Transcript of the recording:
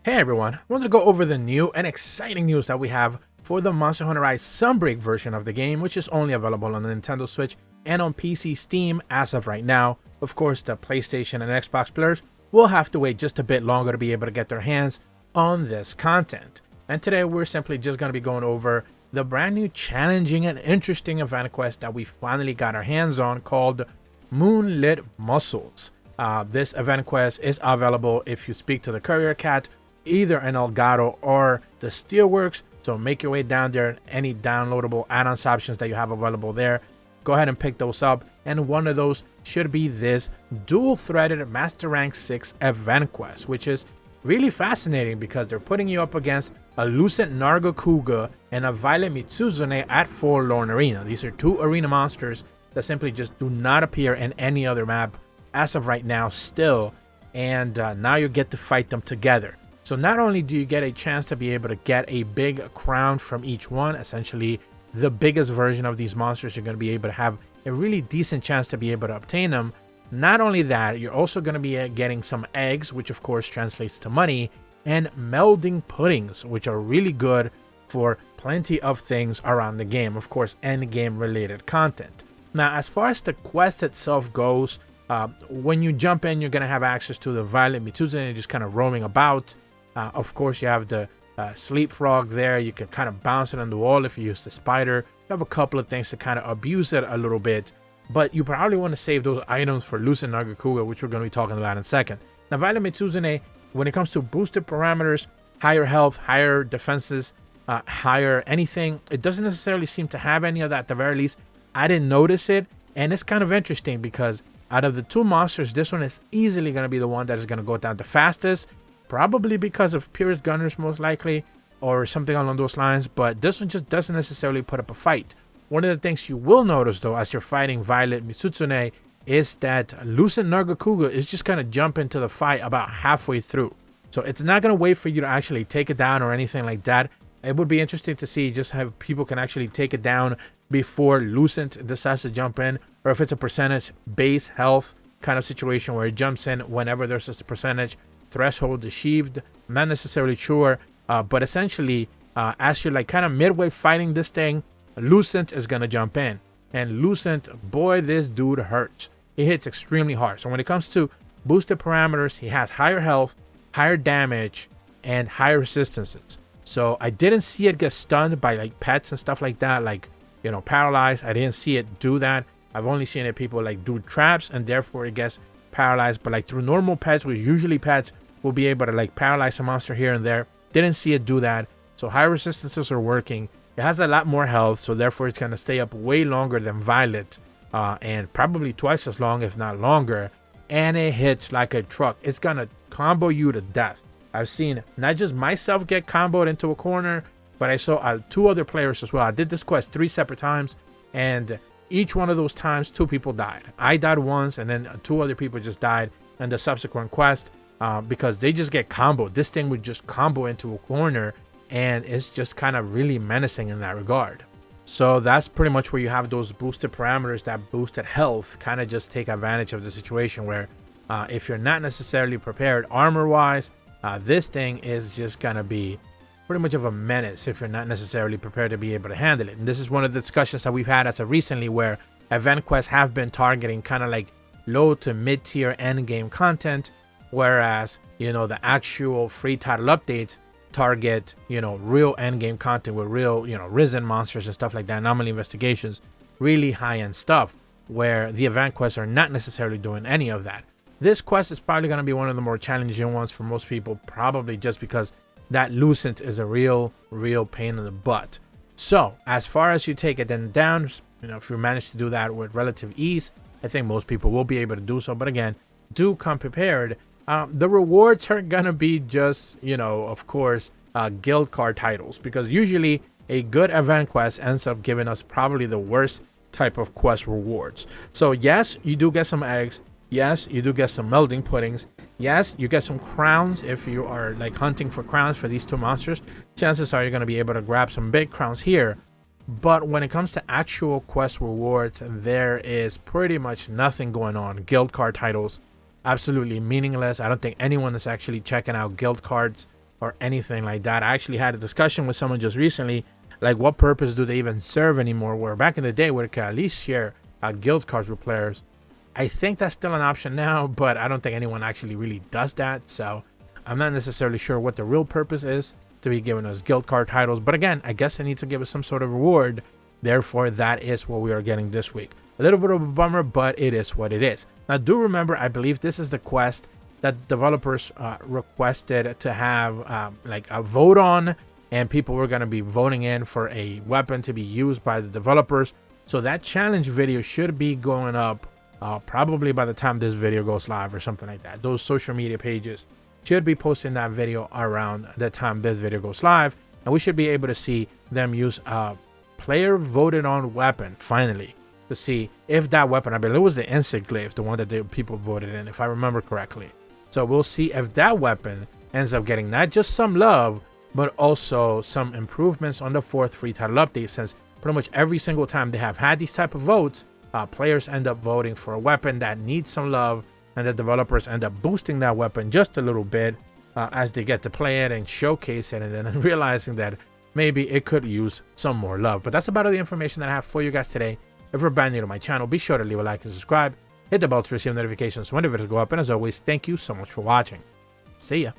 Hey everyone, I wanted to go over the new and exciting news that we have for the Monster Hunter Rise Sunbreak version of the game, which is only available on the Nintendo Switch and on PC Steam as of right now. Of course, the PlayStation and Xbox players will have to wait just a bit longer to be able to get their hands on this content. And today we're simply just going to be going over the brand new challenging and interesting event quest that we finally got our hands on called Moonlit Muscles. This event quest is available if you speak to the Courier Cat, either in Elgato or the Steelworks, so make your way down there. Any downloadable add-ons options that you have available there, go ahead and pick those up, and one of those should be this dual-threaded Master Rank 6 event quest, which is really fascinating because they're putting you up against a Lucent Nargacuga and a Violet Mitsuzune at Forlorn Arena. These are two arena monsters that simply just do not appear in any other map as of right now still, and now you get to fight them together. So not only do you get a chance to be able to get a big crown from each one, essentially the biggest version of these monsters, you're going to be able to have a really decent chance to be able to obtain them. Not only that, you're also going to be getting some eggs, which of course translates to money, and melding puddings, which are really good for plenty of things around the game, of course, end game related content. Now, as far as the quest itself goes, when you jump in, you're going to have access to the Violet Mitsuzune just kind of roaming about. Of course, you have the sleep frog there. You can kind of bounce it on the wall if you use the spider. You have a couple of things to kind of abuse it a little bit, but you probably want to save those items for Lucent Nargacuga, which we're going to be talking about in a second. Now, Violet Mitsuzune, when it comes to boosted parameters, higher health, higher defenses, higher anything, it doesn't necessarily seem to have any of that. At the very least, I didn't notice it, and it's kind of interesting because out of the two monsters, this one is easily going to be the one that is going to go down the fastest. Probably because of Purist Gunners, most likely, or something along those lines, but this one just doesn't necessarily put up a fight. One of the things you will notice, though, as you're fighting Violet Mitsuzune, is that Lucent Nargacuga is just going to jump into the fight about halfway through. So it's not going to wait for you to actually take it down or anything like that. It would be interesting to see just how people can actually take it down before Lucent decides to jump in, or if it's a percentage base health kind of situation where it jumps in whenever there's just a percentage threshold achieved. I'm not necessarily sure, but essentially as you're like kind of midway fighting this thing, Lucent is gonna jump in, and Lucent, boy, this dude hurts. He hits extremely hard. So when it comes to boosted parameters, he has higher health, higher damage, and higher resistances. So I didn't see it get stunned by like pets and stuff like that, like, you know, paralyzed. I didn't see it do that. I've only seen it people like do traps and therefore it gets paralyzed, but like through normal pets, which usually pets will be able to like paralyze a monster here and there. Didn't see it do that. So high resistances are working. It has a lot more health, so therefore it's going to stay up way longer than Violet, and probably twice as long, if not longer. And it hits like a truck. It's going to combo you to death. I've seen not just myself get comboed into a corner, but I saw two other players as well. I did this quest 3 separate times, and each one of those times 2 people died. I died once, and then 2 other people just died in the subsequent quest. Because they just get comboed. This thing would just combo into a corner, and it's just kind of really menacing in that regard. So that's pretty much where you have those boosted parameters that boosted health kind of just take advantage of the situation where if you're not necessarily prepared armor wise, this thing is just gonna be pretty much of a menace if you're not necessarily prepared to be able to handle it. And this is one of the discussions that we've had as of recently, where event quests have been targeting kind of like low to mid tier end game content, whereas, you know, the actual free title updates target, you know, real end game content with real, you know, risen monsters and stuff like that, anomaly investigations, really high end stuff, where the event quests are not necessarily doing any of that. This quest is probably going to be one of the more challenging ones for most people, probably just because that Lucent is a real pain in the butt. So as far as you take it then down, you know, if you manage to do that with relative ease, I think most people will be able to do so. But again, do come prepared. The rewards are gonna be just, you know, of course, guild card titles, because usually a good event quest ends up giving us probably the worst type of quest rewards. So yes, you do get some eggs. Yes, you do get some melding puddings. Yes, you get some crowns if you are like hunting for crowns for these 2 monsters. Chances are you're going to be able to grab some big crowns here. But when it comes to actual quest rewards, there is pretty much nothing going on. Guild card titles, absolutely meaningless. I don't think anyone is actually checking out guild cards or anything like that. I actually had a discussion with someone just recently, like what purpose do they even serve anymore, where back in the day we could at least share guild cards with players. I think that's still an option now, but I don't think anyone actually really does that, so I'm not necessarily sure what the real purpose is to be giving us guild card titles. But again, I guess they need to give us some sort of reward. Therefore, that is what we are getting this week. A little bit of a bummer, but it is what it is. Now, do remember, I believe this is the quest that developers requested to have like a vote on, and people were going to be voting in for a weapon to be used by the developers. So that challenge video should be going up probably by the time this video goes live or something like that. Those social media pages should be posting that video around the time this video goes live, and we should be able to see them use a player voted on weapon finally to see if that weapon, I believe it was the insect glaive, the one that people voted in, if I remember correctly. So we'll see if that weapon ends up getting not just some love, but also some improvements on the 4th free title update, since pretty much every single time they have had these type of votes, players end up voting for a weapon that needs some love, and the developers end up boosting that weapon just a little bit as they get to play it and showcase it, and then realizing that maybe it could use some more love. But that's about all the information that I have for you guys today. If you're brand new to my channel, be sure to leave a like and subscribe. Hit the bell to receive notifications when the videos go up. And as always, thank you so much for watching. See ya.